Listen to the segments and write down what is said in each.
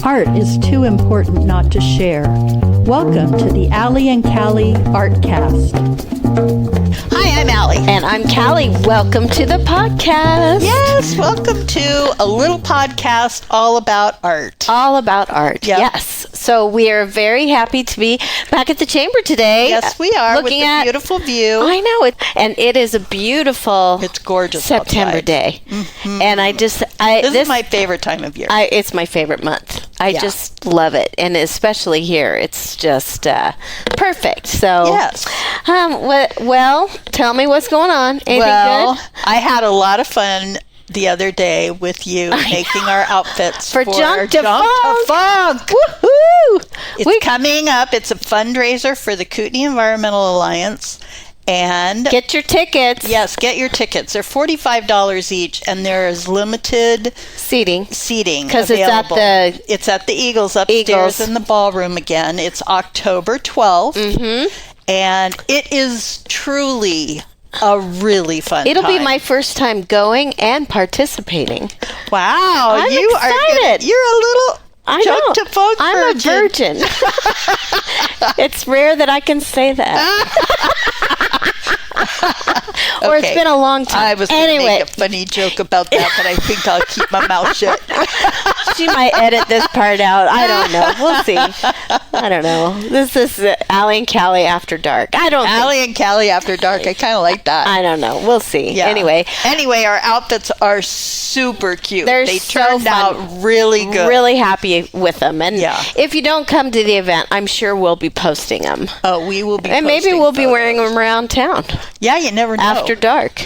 Art is too important not to share. Welcome to the Allie and Callie Artcast. Hi, I'm Allie. And I'm Callie. Welcome to the podcast. Yes, welcome to a little podcast all about art. All about art, Yep. Yes. So we are very happy to be back at the chamber today. Yes, we are, looking with a at beautiful view. I know it, and it is a beautiful. It's gorgeous September outside. day, and This is my favorite time of year. It's my favorite month. I just love it, and especially here, it's just perfect. So Yes. Well, tell me what's going on. Anything good? I had a lot of fun the other day with you making our outfits For Junk to Funk. Woohoo! It's coming up. It's a fundraiser for the Kootenai Environmental Alliance. And Get your tickets. yes, get your tickets. They're $45 each, and there is limited Seating. because it's at the Eagles upstairs Eagles. in the ballroom again. It's October 12th, and it is truly a really fun It'll be time. my first time going and participating. Wow, I'm you excited. You're a little I Junk know. to Funk I'm virgin. a virgin. It's rare that I can say that. Or it's Okay. been a long time. I was going to anyway, make a funny joke about that, but I think I'll keep my mouth shut. she might edit this part out. I don't know. We'll see. I don't know. This is Allie and Callie After Dark. I don't think. Allie and Callie After Dark. I kind of like that. I don't know. We'll see. Yeah. Anyway, our outfits are super cute. They're They so turned fun. out really good. really happy with them. And Yeah. if you don't come to the event, I'm sure we'll be posting them. Oh, we will be And maybe posting we'll be photos. wearing them around town Yeah, you never know. after dark.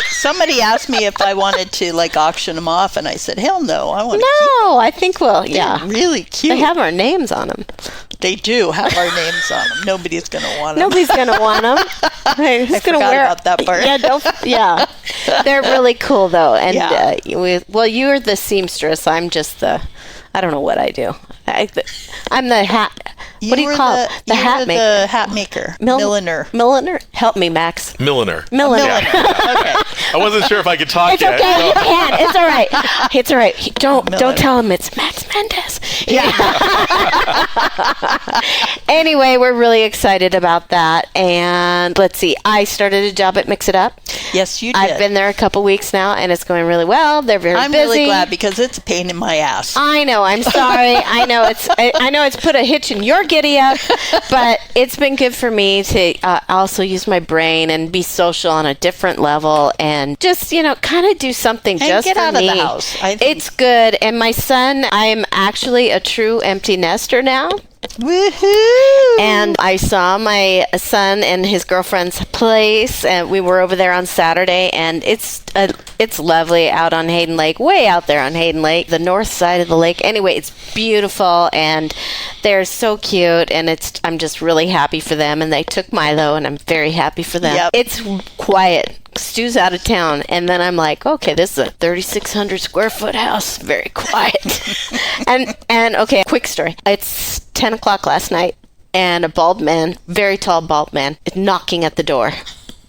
Somebody asked me if I wanted to auction them off, and I said, hell no, I want to No, I think we'll, keep yeah. them. Really cute. They have our names on them. They do have our names on them. Nobody's going to want them. Nobody's going to want them. Who's I gonna forgot wear about that part. Yeah, they're really cool though. And Yeah. you're the seamstress. I'm just I don't know what I do. I'm the hat. What do you call it? The hat maker. The hat maker. Milliner. Milliner. Help me, Max. Milliner. Milliner. Okay. I wasn't sure if I could talk It's yet. okay. so- You can. It's all right. It's all right. Don't Milliner. tell him it's Max Mendez. Yeah. Anyway, we're really excited about that. And let's see. I started a job at Mix It Up. Yes, you did. I've been there a couple weeks now, and it's going really well. They're very I'm busy. really glad because it's a pain in my ass. I know. I'm sorry. I know it's put a hitch in your giddy up, but it's been good for me to also use my brain and be social on a different level, and just kind of do something And just get for out of me. the house. I think. It's good. And my son, I'm actually a true empty nester now. Woohoo! And I saw my son and his girlfriend's place, and we were over there on Saturday, and it's lovely out on Hayden Lake, way out there on Hayden Lake, the north side of the lake. Anyway, it's beautiful, and they're so cute, and I'm just really happy for them, and they took Milo, and I'm very happy for them. Yep. It's quiet. Stu's out of town, and then I'm like, okay, this is a 3,600 square foot house, very quiet. and okay, quick story. It's 10 o'clock last night, and a bald man, very tall bald man, is knocking at the door.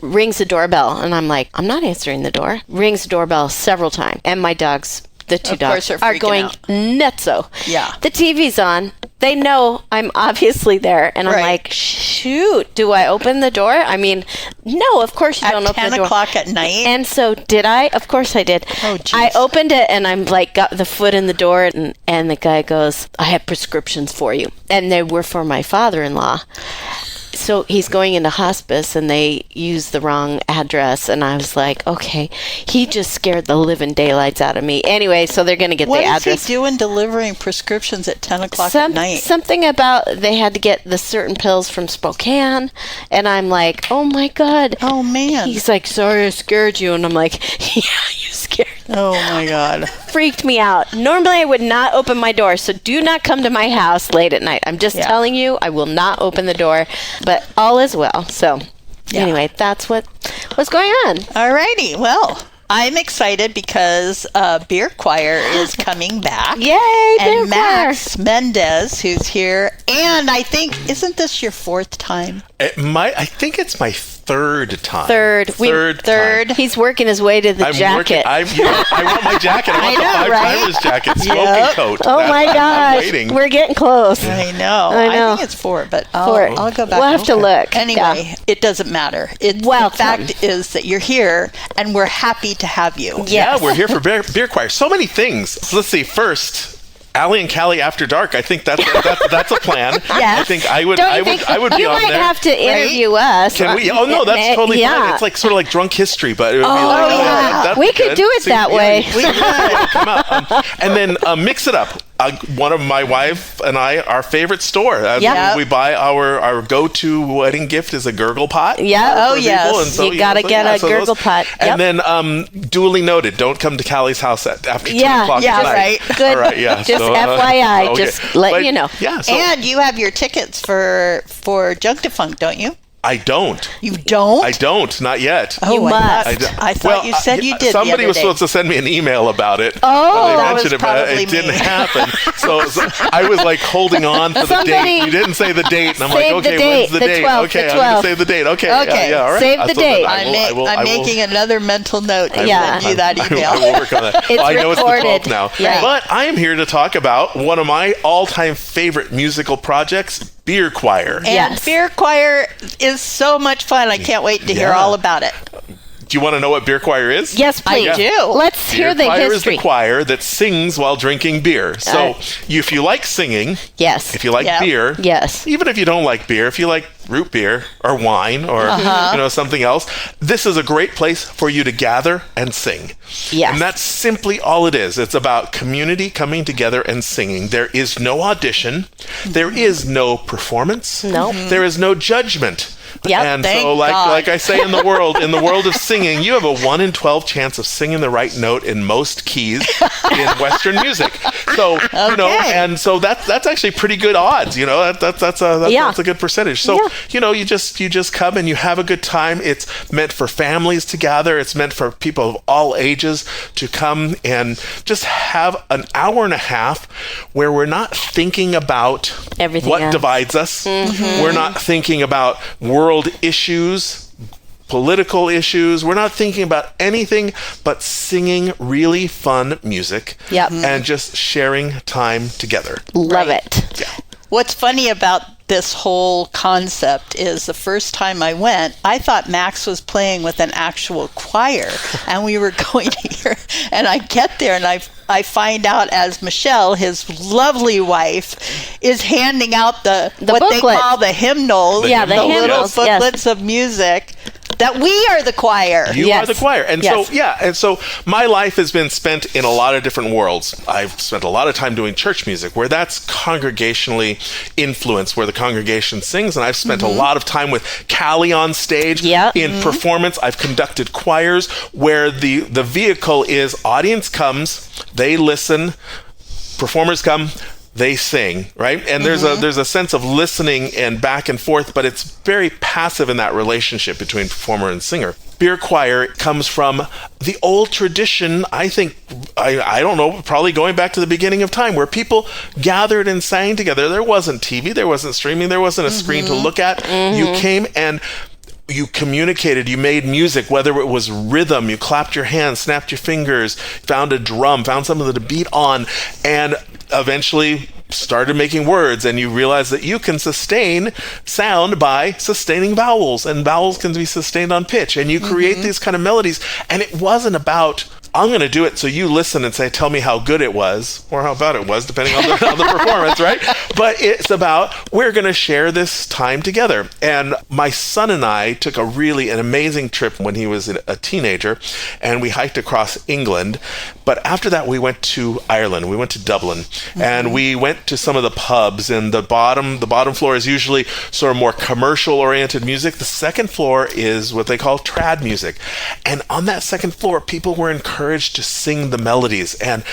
Rings the doorbell, and I'm like, I'm not answering the door. Rings the doorbell several times, and my dogs, the two Of course dogs, they're are freaking going out. nutso. Yeah. The TV's on. They know I'm obviously there, and I'm Right. like, shoot, do I open the door? I mean, no, of course you don't At open 10 the door. o'clock at night? And so did I? Of course I did. Oh, geez. I opened it, and I'm like, got the foot in the door, and the guy goes, I have prescriptions for you. And they were for my father-in-law. So he's going into hospice, and they used the wrong address, and I was like, okay. He just scared the living daylights out of me. Anyway, so they're going to get What the is address. he doing delivering prescriptions at 10 o'clock at night? Something about they had to get the certain pills from Spokane, and I'm like, oh my God. Oh, man. He's like, sorry I scared you, and I'm like, yeah, you scared me. Oh, my God. Freaked me out. Normally I would not open my door, so do not come to my house late at night. I'm just Yeah. telling you, I will not open the door, but all is well. So anyway, that's what's going on. All righty. Well, I'm excited because Beer Choir is coming back. Yay, Beer And Max Mendez, who's here, and I think, isn't this your fourth time? I think it's my third time. Third. Time. He's working his way to the jacket. I want my jacket. I want the Five Timers jacket, smoking coat. Oh my gosh. We're getting close. I know. I think it's 4, but I'll go back. We'll have to look. Anyway, it doesn't matter. The fact is that you're here, and we're happy to have you. Yes. Yeah, we're here for Beer Choir. So many things. So let's see. First, Allie and Callie After Dark. I think that's a plan. Yes. I think I would be on there. You might have to interview us. Can we? Oh no, that's totally fine. It's like sort of like drunk history, but it would be like, we could do it that way. We could come out. And then mix it up. One of my wife and I, our favorite store. We buy our go-to wedding gift is a gurgle pot. Yeah. Oh yes. So, you gotta get a gurgle pot. Yep. And then duly noted, don't come to Callie's house after 2 o'clock Yeah. tonight. Right. Good. All right. Yeah. Just FYI, okay. just let you know. Yeah. So, and you have your tickets for Junk Defunct, don't you? I don't. You don't? I don't. Not yet. Oh, you must. I thought you said you did. Somebody was supposed to send me an email about it. Oh, they that mentioned was it, but probably it didn't me. happen. So I was like holding on for the date. You didn't say the date, and I'm like, okay, when's the date? 12th, okay, the I'm going 12th. to say the date. Okay, yeah, all right. Save the date. I'm making another mental note to send you that email. I will work on that. It's I know recorded. it's the 12th now. Right. But I am here to talk about one of my all-time favorite musical projects, Beer Choir. And Beer Choir is so much fun. I can't wait to hear all about it. Do you want to know what Beer Choir is? Yes, please. I do. Let's hear the Beer Choir history. is the choir that sings while drinking beer. So if you like singing, Yes. if you like beer, Yes. even if you don't like beer, if you like root beer or wine or something else, this is a great place for you to gather and sing. Yes. And that's simply all it is. It's about community coming together and singing. There is no audition. There is no performance. No. There is no judgment. Yep, and thank so God. like I say in the world of singing, you have a 1 in 12 chance of singing the right note in most keys in Western music. So and so that's actually pretty good odds. That's a good percentage. So you just come and you have a good time. It's meant for families to gather. It's meant for people of all ages to come and just have an hour and a half where we're not thinking about everything what else divides us. We're not thinking about world issues, political issues. We're not thinking about anything but singing really fun music and just sharing time together. Love it. Yeah. What's funny about this whole concept is the first time I went, I thought Max was playing with an actual choir and we were going to hear, and I get there and I find out as Michelle, his lovely wife, is handing out the what booklet. they call the hymnals, the little hymnals, booklets of music, that we are the choir. You are the choir. And so my life has been spent in a lot of different worlds. I've spent a lot of time doing church music where that's congregationally influenced, where the congregation sings, and I've spent a lot of time with Callie on stage in performance. I've conducted choirs where the vehicle is audience comes, they listen, performers come, they sing, right? And there's a sense of listening and back and forth, but it's very passive in that relationship between performer and singer. Beer Choir comes from the old tradition, I think, I don't know, probably going back to the beginning of time, where people gathered and sang together. There wasn't TV, there wasn't streaming, there wasn't a screen to look at. You came and you communicated, you made music, whether it was rhythm, you clapped your hands, snapped your fingers, found a drum, found something to beat on, and eventually started making words, and you realize that you can sustain sound by sustaining vowels, and vowels can be sustained on pitch, and you create these kind of melodies. And it wasn't about, I'm going to do it so you listen and say, tell me how good it was, or how bad it was, depending on the performance, right? But it's about, we're going to share this time together. And my son and I took an amazing trip when he was a teenager, and we hiked across England. But after that, we went to Ireland. We went to Dublin, and we went to some of the pubs. And the bottom floor is usually sort of more commercial-oriented music. The second floor is what they call trad music. And on that second floor, people were encouraged to sing the melodies. And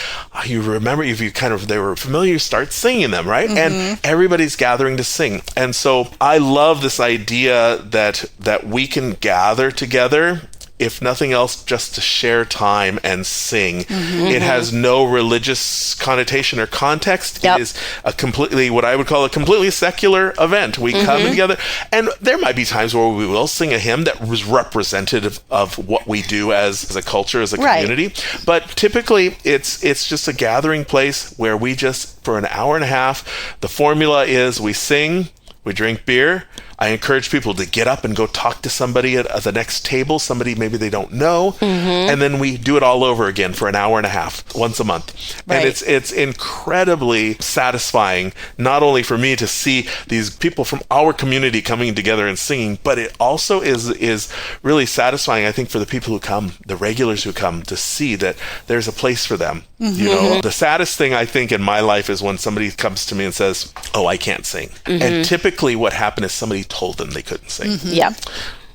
you remember, if they were familiar, you start singing them, right? And everybody's gathering to sing. And so I love this idea that we can gather together if nothing else, just to share time and sing. It has no religious connotation or context. It is a completely, what I would call a completely secular event. We come together, and there might be times where we will sing a hymn that was representative of what we do as a culture, as a community. But typically, it's just a gathering place where we just, for an hour and a half, the formula is we sing, we drink beer. I encourage people to get up and go talk to somebody at the next table, somebody maybe they don't know, and then we do it all over again for an hour and a half, once a month. And it's incredibly satisfying, not only for me to see these people from our community coming together and singing, but it also is really satisfying, I think, for the people who come, the regulars who come, to see that there's a place for them. You know, the saddest thing I think in my life is when somebody comes to me and says, "Oh, I can't sing." And typically what happened is somebody told them they couldn't sing.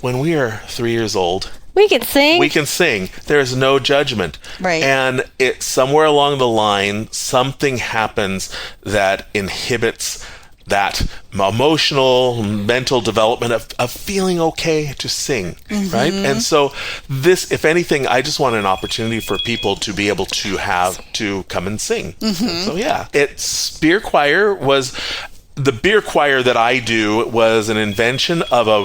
When we are 3 years old, we can sing. We can sing. There's no judgment. Right. And it somewhere along the line, something happens that inhibits that emotional, mental development of feeling okay to sing, right? And so this, if anything, I just want an opportunity for people to be able to have to come and sing. So yeah, Beer Choir was... The beer choir that I do was an invention of a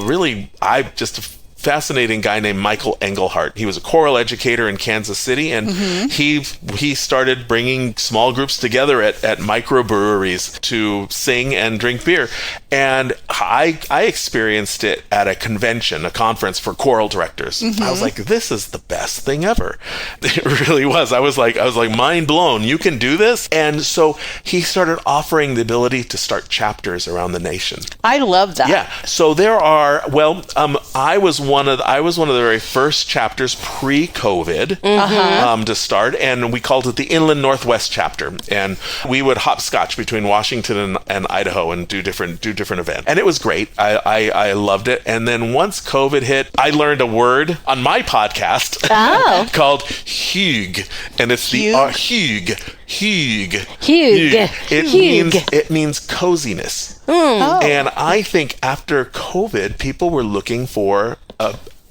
fascinating guy named Michael Engelhardt. He was a choral educator in Kansas City, and he started bringing small groups together at microbreweries to sing and drink beer. And I experienced it at a convention, a conference for choral directors. I was like, this is the best thing ever. It really was. I was like mind blown. You can do this? And so he started offering the ability to start chapters around the nation. I love that. Yeah. So there are, I was one of the very first chapters pre-COVID to start, and we called it the Inland Northwest chapter. And we would hopscotch between Washington and Idaho and do different events. And it was great. I loved it. And then once COVID hit, I learned a word on my podcast called Hug, and it's the Hug. It means coziness. And I think after COVID, people were looking for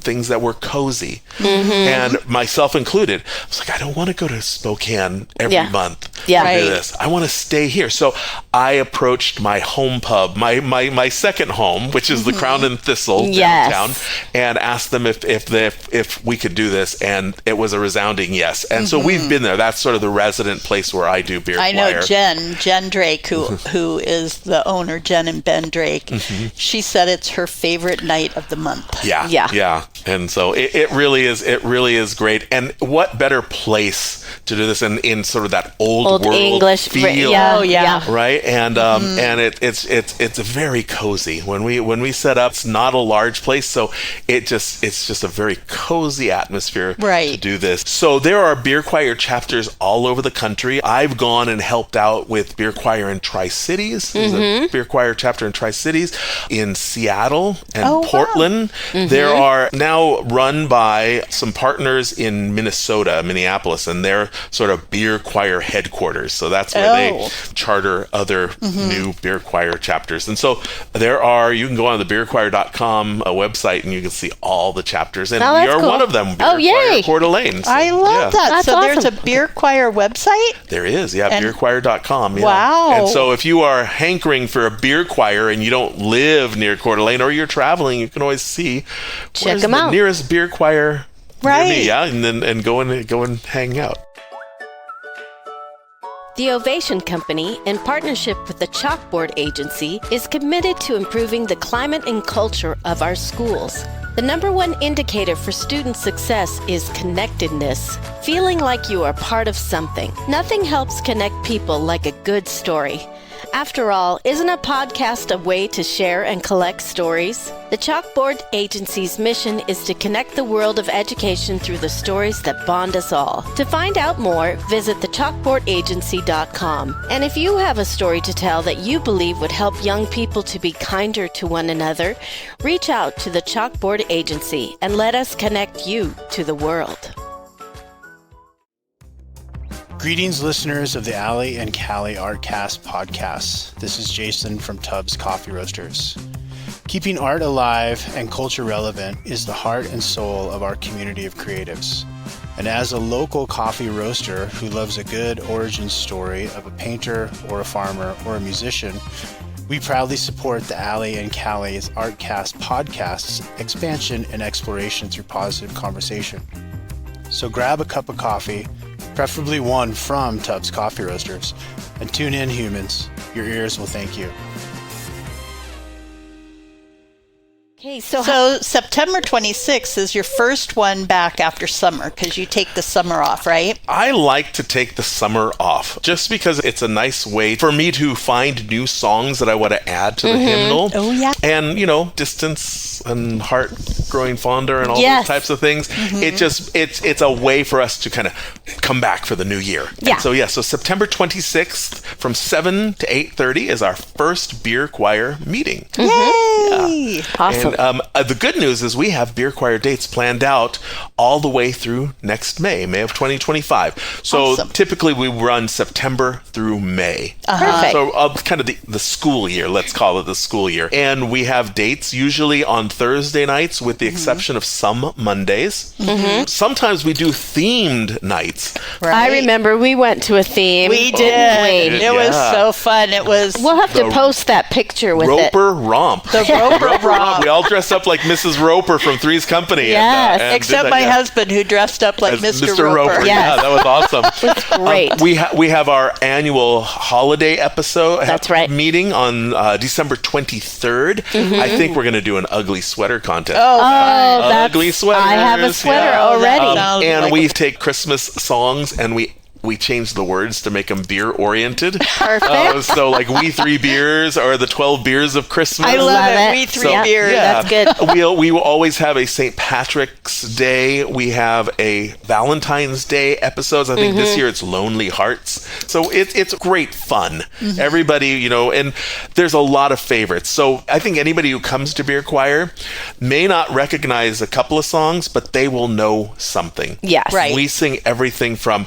things that were cozy, and myself included. I was like, I don't want to go to Spokane every month to do this. I want to stay here. So I approached my home pub, my second home, which is the Crown and Thistle downtown, and asked them if we could do this, and it was a resounding yes. And so we've been there. That's sort of the resident place where I do beer choir. I know Jen Drake, who is the owner, Jen and Ben Drake. She said it's her favorite night of the month. Yeah. And so it really is great. And what better place to do this in sort of that old world English feel, right? And and it's very cozy. When we set up, it's not a large place, so it's just a very cozy atmosphere to do this. So there are beer choir chapters all over the country. I've gone and helped out with beer choir in Tri-Cities. There's a beer choir chapter in Tri-Cities, in Seattle and Portland. There are now run by some partners in Minneapolis, and they're sort of beer choir headquarters. So that's where they charter other new beer choir chapters. And so you can go on the beerchoir.com website and you can see all the chapters. And we are one of them, Beer Choir Coeur d'Alene. So, I love that. That's so awesome. There's a beer choir website? There is, beerchoir.com. Yeah. Wow. And so if you are hankering for a beer choir and you don't live near Coeur d'Alene, or you're traveling, you can always see where's the nearest beer choir near me, and go and hang out. The Ovation Company, in partnership with the Chalkboard Agency, is committed to improving the climate and culture of our schools. The number one indicator for student success is connectedness, feeling like you are part of something. Nothing helps connect people like a good story. After all, isn't a podcast a way to share and collect stories? The Chalkboard Agency's mission is to connect the world of education through the stories that bond us all. To find out more, visit thechalkboardagency.com. And if you have a story to tell that you believe would help young people to be kinder to one another, reach out to the Chalkboard Agency and let us connect you to the world. Greetings, listeners of the Allie and Callie Artcast podcasts. This is Jason from Tubbs Coffee Roasters. Keeping art alive and culture relevant is the heart and soul of our community of creatives. And as a local coffee roaster who loves a good origin story of a painter or a farmer or a musician, we proudly support the Allie and Callie's Artcast podcast's expansion and exploration through positive conversation. So grab a cup of coffee, preferably one from Tubbs Coffee Roasters, and tune in, humans. Your ears will thank you. Okay, so So September 26th is your first one back after summer because you take the summer off, right? I like to take the summer off just because it's a nice way for me to find new songs that I want to add to the hymnal. Oh, yeah. And, distance and heart growing fonder and all Yes. those types of things. It's a way for us to kind of come back for the new year. Yeah. And so September 26th from 7 to 8:30 is our first Beer Choir meeting. Yay! awesome. And the good news is we have Beer Choir dates planned out all the way through next May of 2025. So Awesome. typically we run September through May. Perfect. So kind of the school year, let's call it the school year. And we have dates usually on Thursday nights with the exception of some Mondays. Sometimes we do themed nights. I remember we went to a theme. We did. Wait. It was Yeah. so fun. It was We'll have to post that picture with it. Roper Romp. the Roper Romp. We all dressed up like Mrs. Roper from Three's Company. Yes. and Except did my that, husband who dressed up like as Mr. Roper. Yes. Yeah, that was awesome. Great. We have our annual holiday episode. That's right. Meeting on December 23rd. I think we're going to do an ugly sweater contest. Oh, Oh, that's, ugly sweaters. I have a sweater Yeah. already. Sounds And like we take Christmas songs and we change the words to make them beer oriented. Perfect. So like we three beers are the 12 beers of Christmas. I love Love it. it. We three So- beers. Yeah. That's good. We will always have a St. Patrick's Day. We have a Valentine's Day episodes. I think this year it's Lonely Hearts. So it's great fun. Everybody, and there's a lot of favorites. So I think anybody who comes to Beer Choir may not recognize a couple of songs, but they will know something. Yes. Right. We sing everything from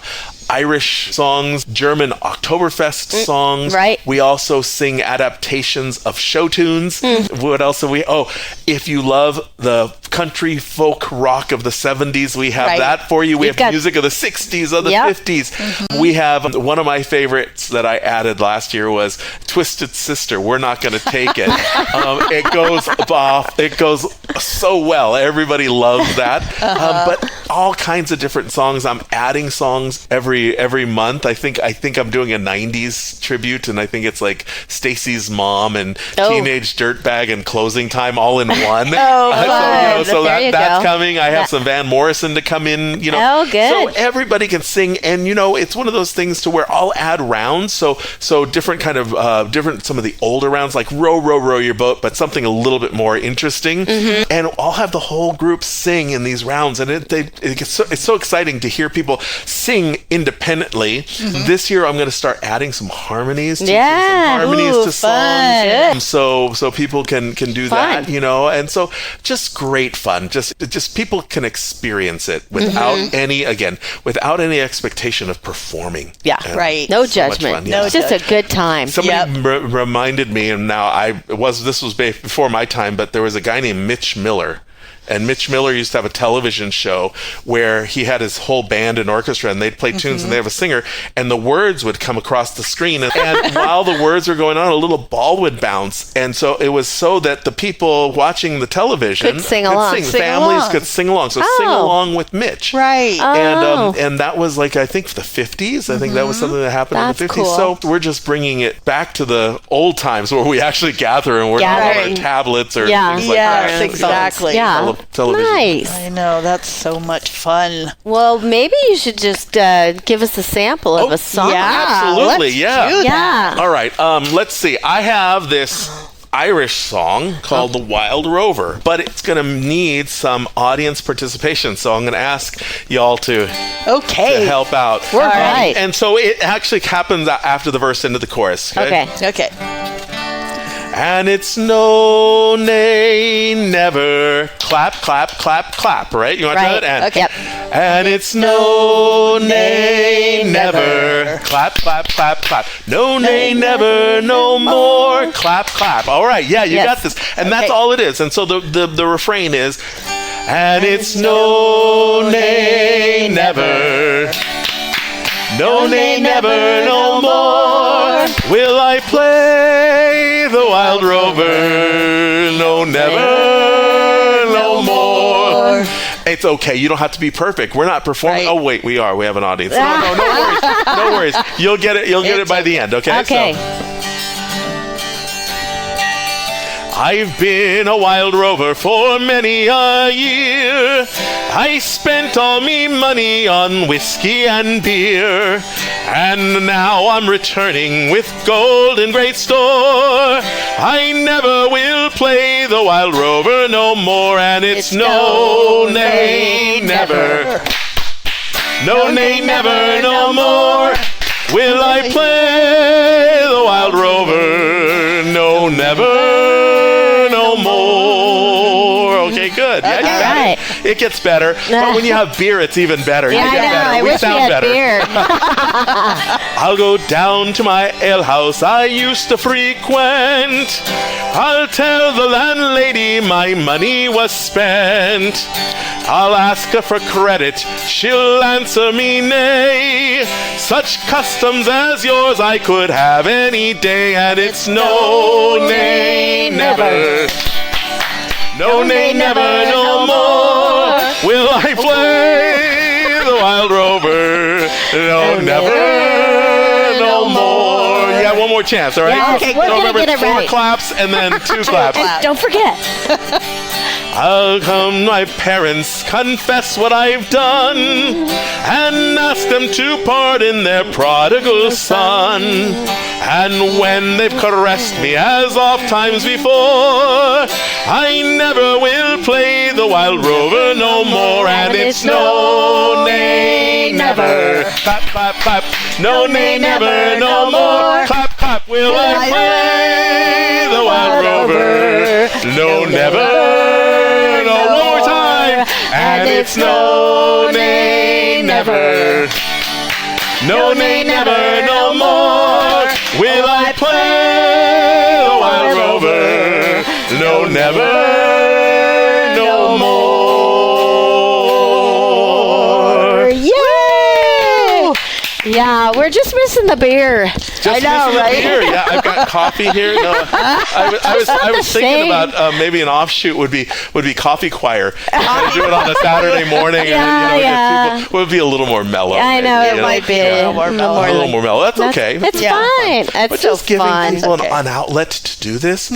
Irish songs, German Oktoberfest songs. right. We also sing adaptations of show tunes. What else do we? Oh, if you love the country folk rock of the 70s, we have Right. that for you. We We've have got- music of the 60s, of the Yep. 50s. We have one of my favorites that I added last year was Twisted Sister. We're not going to take it. It goes off. It goes so well. Everybody loves that. But all kinds of different songs. I'm adding songs every month. I think I'm doing a 90s tribute, and I think it's like Stacy's Mom and Teenage Dirtbag and Closing Time all in one. fun. So There you that's go. coming. I have some Van Morrison to come in. Oh, good. So everybody can sing, and it's one of those things to where I'll add rounds. So different kind of different some of the older rounds like row your boat, but something a little bit more interesting. And I'll have the whole group sing in these rounds, and it's so exciting to hear people sing independently. This year I'm going to start adding some harmonies. Teaching Yeah. some harmonies Ooh, to fun. songs. So people can do Fun. that, and so just great fun. Just people can experience it without without any expectation of performing. Yeah. And Right. No so much judgment. fun, yeah. It's just a good time. Somebody reminded me, and now this was before my time, but there was a guy named Mitch Miller. And Mitch Miller used to have a television show where he had his whole band and orchestra, and they'd play tunes, and they have a singer, and the words would come across the screen, and while the words were going on, a little ball would bounce, and so it was so that the people watching the television Could sing along. Sing families along. could sing along. So sing along with Mitch, Right. and that was like I think the 50s. I think that was something that happened That's in the 50s. cool. So we're just bringing it back to the old times where we actually gather and we're not on our Gathering. tablets or Yeah. things like Yes, that. exactly. Yeah. Television. Nice. I know. That's so much fun. Well, maybe you should just give us a sample of a song. yeah. Absolutely, let's yeah. do Yeah. All right, let's see. I have this Irish song called The Wild Rover, but it's going to need some audience participation, so I'm going to ask y'all to Okay. help out. We're right. And so it actually happens after the verse into the chorus. Okay. Okay. And it's no, nay, never, clap, clap, clap, clap, right? You want to do Right. it? And, Okay. Yep. And it's no, nay, never. Clap, clap, clap, clap. No, nay, never, no more. Clap, clap. All right, yeah, you got this. And that's all it is. And so the refrain is, and it's no, nay, never. No, nay, never, no more will I play the wild rover. No, never, no more. It's okay. You don't have to be perfect. We're not performing. Right. Oh, wait, we are. We have an audience. No worries. No worries. You'll get it. You'll get it by the end. Okay. Okay. So, I've been a wild rover for many a year. I spent all me money on whiskey and beer. And now I'm returning with gold in great store. I never will play the wild rover no more. And it's no, nay, never. No, nay, never, no more will I play the wild rover. No, never. More. Okay, good. Yeah, you got it. It gets better. But when you have beer, it's even better. Yeah, You get better. I We wish we sound had better. beer. I'll go down to my alehouse I used to frequent. I'll tell the landlady my money was spent. I'll ask her for credit. She'll answer me nay. Such customs as yours I could have any day. And it's no, nay, never. No, nay, never, no more will I play the wild rover. No, never, no more. Yeah, one more chance, all right? Yes, Okay, we're gonna remember, get it 4 right. claps and then 2 claps. And don't forget. I'll come my parents, confess what I've done, and ask them to pardon their prodigal son. And when they've caressed me as oft times before, I never will play the wild rover no more. And it's no, nay, never. Clap, clap, clap. No, nay, never, no more. Clap, clap. Will I play the wild rover? No, never. No, one more time. And it's no, nay, never. No, nay, never, no more will I play the wild rover. No, never, no more. Yay! Yeah, we're just missing the beer. Just I know, missing the right? beer. Yeah, I've got coffee here. No, I was thinking about maybe an offshoot would be coffee choir. Do it on a Saturday morning, Yeah, and yeah. people would be a little more mellow. I know, maybe, it might be a little more a little more mellow. That's okay. It's Yeah. fine. It's But so just giving fun. people an outlet to do this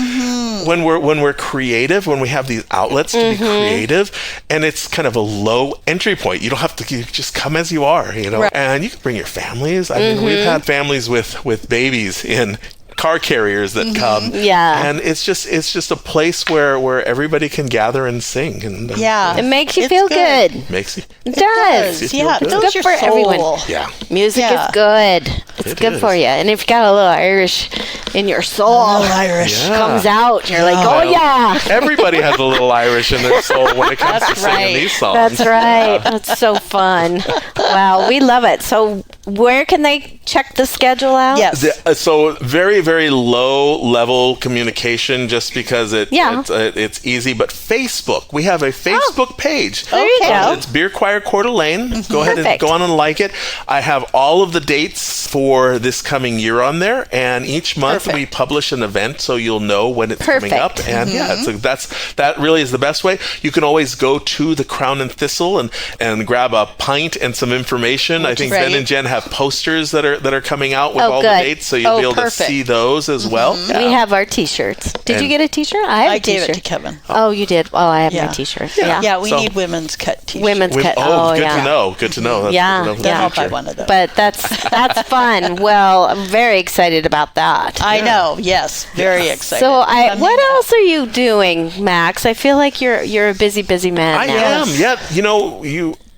when we're creative, when we have these outlets to be creative, and it's kind of a low entry point. You don't have to, you just come as you are, and you can bring your families. I mean, we've had families with babies in car carriers that come, and it's just a place where everybody can gather and sing, and Yeah. It makes you It's feel good. good. makes you. It does. You feel Yeah, good. it fills Good your for soul. everyone. Yeah. Music Yeah. is good. It's It good is. for you. And if you got a little Irish in your soul, Irish. Yeah. comes out, you're like, oh yeah. Everybody has a little Irish in their soul when it comes to That's singing right. these songs. That's right. That's so fun. Wow, we love it. So where can they check the schedule out? Yes. So very, very low level communication, just because it's easy. But Facebook, we have a Facebook page. There you go. It's Beer Choir Coeur d'Alene. Go ahead and Perfect. go on and like it. I have all of the dates for this coming year on there, and each month we publish an event, so you'll know when it's coming up. Perfect. And that really is the best way. You can always go to the Crown and Thistle and grab a pint and some information. I think Right. Ben and Jen have posters that are coming out with Oh, all good. the dates, so you'll be able perfect. to see those as well. We have our T-shirts. Did you And- get a T-shirt? I have I a gave T-shirt. it to Kevin. Oh, you did. Oh, I have Yeah. my T-shirt. Yeah, we So- need women's cut t-shirts. Women's cut. Good yeah. to know. Good to know. That's Yeah, good to know for Then the I'll future. buy one of those. But that's fun. Well, I'm very excited about that. I know. Yes, very excited. So, I mean, what else are you doing, Max? I feel like you're a busy man I now. am. Yeah.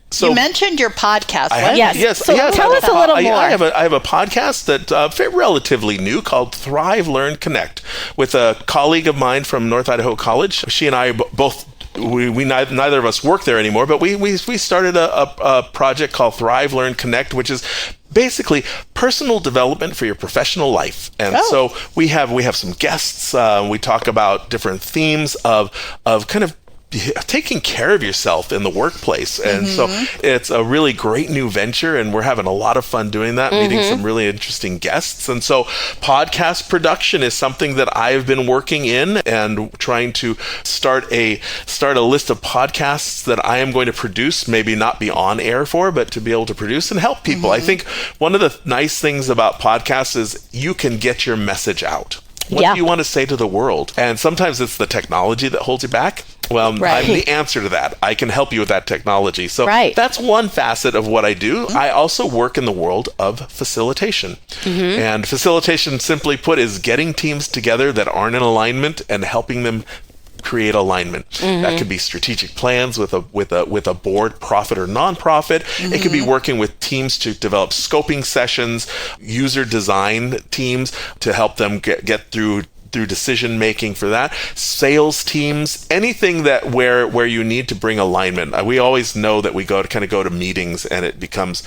So you mentioned your podcast. I have, Yes. yes, So yes. tell I us have a little I more. have a podcast that relatively new called Thrive, Learn, Connect with a colleague of mine from North Idaho College. She and I both neither of us work there anymore, but we started a project called Thrive, Learn, Connect, which is basically personal development for your professional life. And so we have some guests. We talk about different themes of kind of taking care of yourself in the workplace. And so it's a really great new venture, and we're having a lot of fun doing that, meeting some really interesting guests. And so podcast production is something that I've been working in and trying to start a list of podcasts that I am going to produce, maybe not be on air for, but to be able to produce and help people. I think one of the nice things about podcasts is you can get your message out. What do you want to say to the world? And sometimes it's the technology that holds you back. Well, I'm the answer to that. I can help you with that technology. So that's one facet of what I do. I also work in the world of facilitation. And facilitation, simply put, is getting teams together that aren't in alignment and helping them create alignment. That could be strategic plans with a board, profit or nonprofit. It could be working with teams to develop scoping sessions, user design teams to help them get through decision making for that, sales teams, anything that where you need to bring alignment. We always know that we go to meetings and it becomes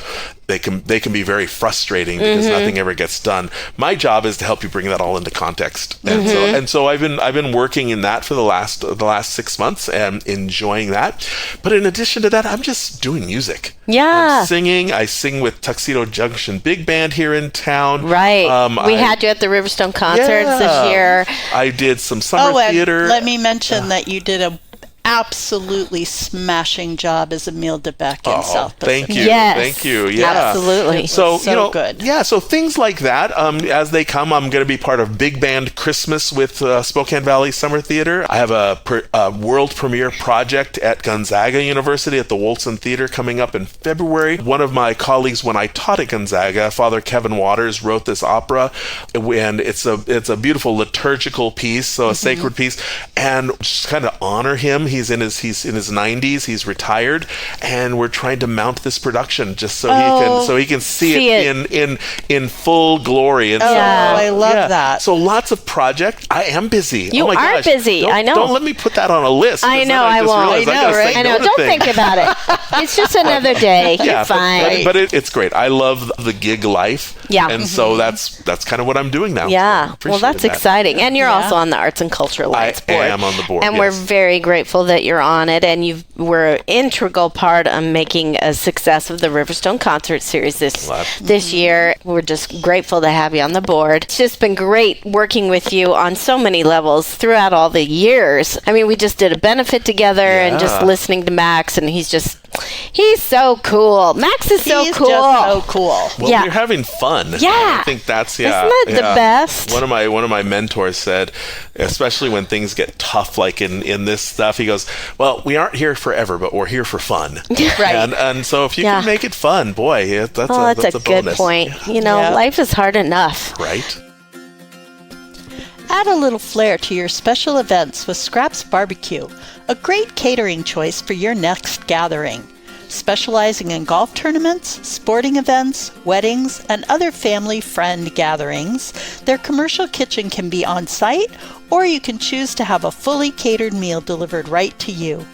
they can be very frustrating because nothing ever gets done. My job is to help you bring that all into context. And so I've been working in that for the last 6 months and enjoying that. But in addition to that, I'm just doing music. I'm singing. I sing with Tuxedo Junction Big Band here in town. We had you at the Riverstone concerts this year. I did some summer theater. Let me mention that you did a absolutely smashing job as Emile DeBeck in South Pacific. Thank you. Thank you. Absolutely. So good. So things like that, as they come, I'm going to be part of Big Band Christmas with Spokane Valley Summer Theater. I have a world premiere project at Gonzaga University at the Wolson Theater coming up in February. One of my colleagues, when I taught at Gonzaga, Father Kevin Waters, wrote this opera, and it's a beautiful liturgical piece, so a sacred piece, and just kind of honor him. He's in his 90s. He's retired, and we're trying to mount this production just so he can see it in full glory. And I love that. So lots of projects. I am busy. You are busy. I know. Don't let me put that on a list. I know. I won't. I know. Don't think about it. It's just another day. You're fine. But it's great. I love the gig life. And so that's kind of what I'm doing now. Well, that's exciting. And you're also on the Arts and Culture Alliance board. I am on the board. And we're very grateful that you're on it, and we're an integral part of making a success of the Riverstone Concert Series this year. We're just grateful to have you on the board. It's just been great working with you on so many levels throughout all the years. I mean, we just did a benefit together, and just listening to Max, and he's so cool. Max is so cool. Just so cool. Well, we're having fun. I think that's Isn't that the best? One of my mentors said, especially when things get tough, like in this stuff, he goes, "Well, we aren't here forever, but we're here for fun." And so if you can make it fun, boy, that's a good bonus. Point. Life is hard enough. Right. Add a little flair to your special events with Scraps Barbecue, a great catering choice for your next gathering. Specializing in golf tournaments, sporting events, weddings, and other family friend gatherings, their commercial kitchen can be on site, or you can choose to have a fully catered meal delivered right to you.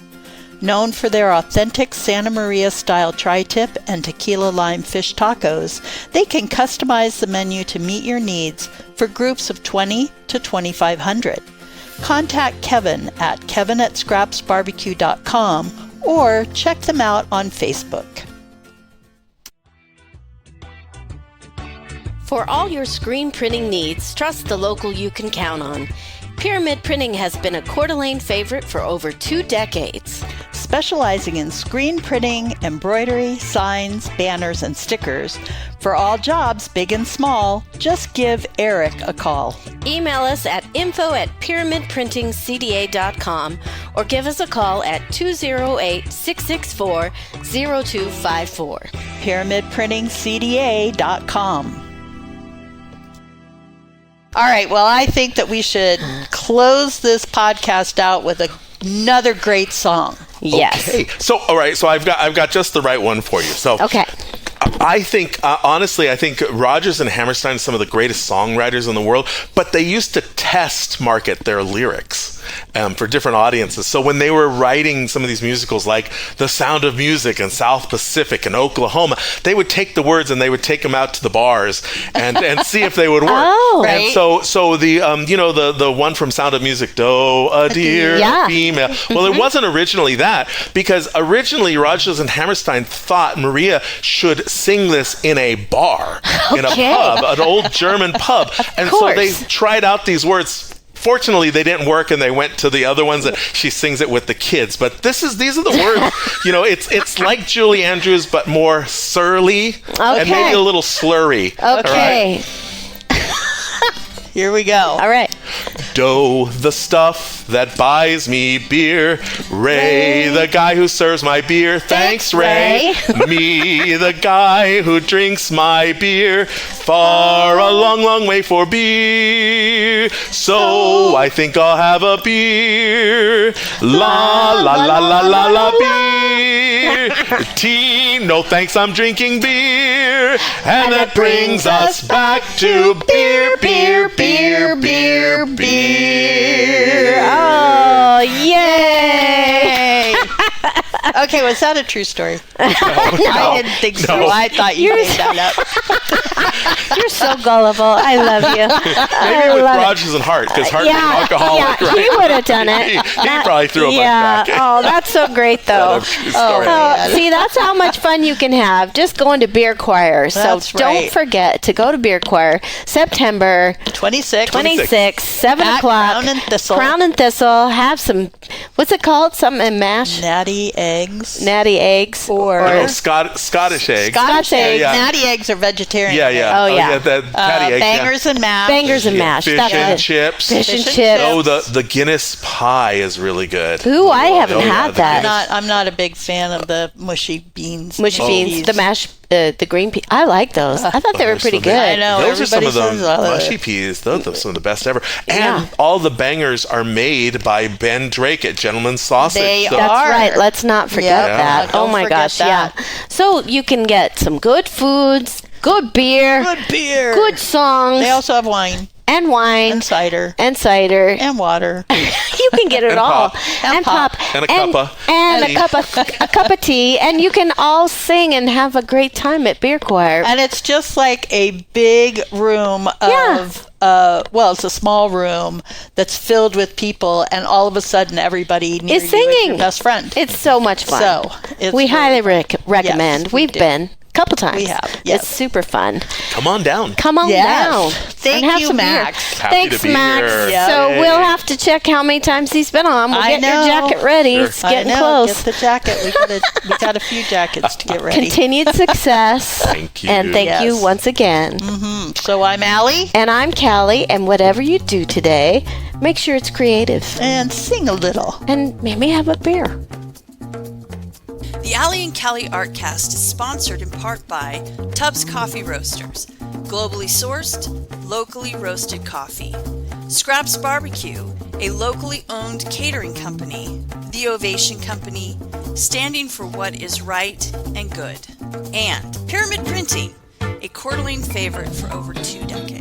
Known for their authentic Santa Maria style tri-tip and tequila lime fish tacos, they can customize the menu to meet your needs for groups of 20 to 2,500. Contact Kevin at kevin@scrapsbarbecue.com or check them out on Facebook. For all your screen printing needs, trust the local you can count on. Pyramid Printing has been a Coeur d'Alene favorite for over 2 decades. Specializing in screen printing, embroidery, signs, banners, and stickers. For all jobs, big and small, just give Eric a call. Email us at info@pyramidprintingcda.com or give us a call at 208-664-0254. pyramidprintingcda.com. All right, well, I think that we should close this podcast out with another great song. Yes. Okay. So, all right, so I've got just the right one for you. So, okay. I think, honestly, Rodgers and Hammerstein are some of the greatest songwriters in the world, but they used to test market their lyrics. for different audiences. So when they were writing some of these musicals like The Sound of Music and South Pacific and Oklahoma, they would take the words and they would take them out to the bars and see if they would work. Oh. Right. And so the the one from Sound of Music, do a deer, Yeah. a female. Well, it wasn't originally that, because originally Rogers and Hammerstein thought Maria should sing this in a bar, in a Okay. pub, an old German pub. And so they course. tried out these words. Fortunately, they didn't work, and they went to the other ones that she sings it with the kids. But these are the words. It's like Julie Andrews, but more surly and maybe a little slurry. Okay. Here we go. All right. Dough, the stuff that buys me beer. Ray, the guy who serves my beer. Thanks, Ray. Me, the guy who drinks my beer. Far a long, long way for beer. So I think I'll have a beer. La, la, la, la, la, la, beer. Tea, no thanks, I'm drinking beer. And that brings us back to beer, beer, beer, beer, beer. Oh, yay! Okay, was that a true story? No. I didn't think so. No. I thought you made that up. You're so gullible. I love you. Maybe with Rogers and Hart, because Hart was an alcoholic, yeah, right? he would have done it. He probably threw a bunch back. Oh, that's so great, though. True story. See, that's how much fun you can have just going to Beer Choir. So That's don't right. forget to go to Beer Choir September 26. 26, 7 At o'clock. Crown and Thistle. Crown and Thistle. Have some, what's it called? Something mash? Natty eggs. Natty eggs. Or Scottish eggs. Scotch eggs. Yeah. Natty eggs are vegetarian. Oh, yeah. That patty egg. Bangers and mash. Bangers and mash. Fish That's and it. chips. Fish and Fish and chips. Oh, the Guinness pie is really good. Ooh, I haven't Oh, yeah, had the that. I'm not a big fan of the mushy beans. Mushy beans, the mash, the green pea. I like those. I thought they were they're pretty so good. good. I know. Those are some of everybody the says, mushy peas. Those are some of the best ever. And Yeah. all the bangers are made by Ben Drake at Gentleman's Sausage. They So- That's are. right. Let's not forget Yeah. that. Don't Oh my forget gosh, that. yeah. So you can get some good foods, good beer, Good beer. good songs, They also have wine and wine and cider and cider. and water. You can get it And all. pop. And pop. And a cuppa. And Tea. a cup of tea, and you can all sing and have a great time at Beer Choir. And it's just like a big room of, it's a small room that's filled with people, and all of a sudden everybody near Is you is singing. your best friend. It's so much fun. So, it's we really highly fun. recommend. Yes, we We've do. been a couple times. We have, yes. It's super fun. Come on down. Come on Yes. down. Thank and have you, some beer. Max. Happy Thanks, to be Max. here. Yeah. So Yay. we'll have to check how many times he's been on. We'll I get know. your jacket ready. Sure. It's I getting know, close. Get the jacket. We got a few jackets to get ready. Continued success. Thank you. And thank you Yes. once again. So I'm Allie, And I'm Callie, and whatever you do today, make sure it's creative. and sing a little. And maybe have a beer. The Allie and Callie Artcast is sponsored in part by Tubbs Coffee Roasters, globally sourced, locally roasted coffee. Scraps Barbecue, a locally owned catering company. The Ovation Company, standing for what is right and good. And Pyramid Printing, a Coeur d'Alene favorite for over 2 decades.